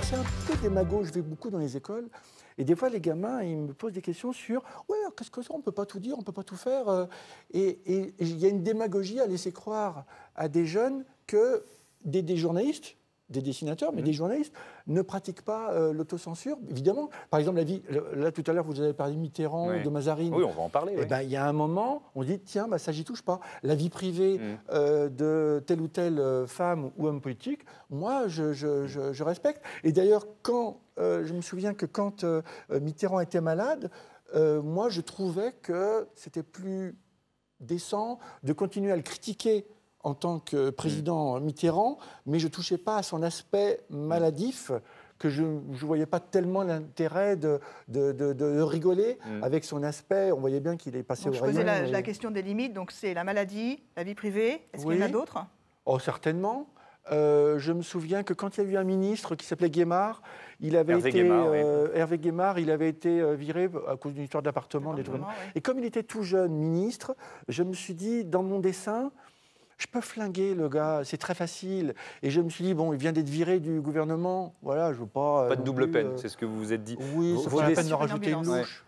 c'est un peu démago, je vais beaucoup dans les écoles. Et des fois, les gamins, ils me posent des questions sur « Ouais, qu'est-ce que ça, on ne peut pas tout dire, on ne peut pas tout faire. » Et il y a une démagogie à laisser croire à des jeunes que des journalistes, des dessinateurs, mais des journalistes ne pratiquent pas l'autocensure. Évidemment, par exemple, là, tout à l'heure, vous avez parlé de Mitterrand, de Mazarine. Oui, on va en parler. Eh ben, il y a un moment, on dit, tiens, ça j'y touche pas. La vie privée de telle ou telle femme ou homme politique, moi, je respecte. Et d'ailleurs, je me souviens que quand Mitterrand était malade, moi, je trouvais que c'était plus décent de continuer à le critiquer en tant que président Mitterrand, mais je ne touchais pas à son aspect maladif, que je ne voyais pas tellement l'intérêt de rigoler avec son aspect. On voyait bien qu'il est passé au rayon. Je posais la question des limites, donc c'est la maladie, la vie privée. Est-ce qu'il y en a d'autres? Oh, certainement. Je me souviens que quand il y a eu un ministre qui s'appelait Guémard, Hervé Guémard, il avait été viré à cause d'une histoire d'appartement. Et comme il était tout jeune ministre, je me suis dit, dans mon dessin, je peux flinguer le gars, c'est très facile. Et je me suis dit, bon, il vient d'être viré du gouvernement, voilà, je veux pas... Pas de double peine, c'est ce que vous vous êtes dit. Oui, ça fait la peine de rajouter une louche.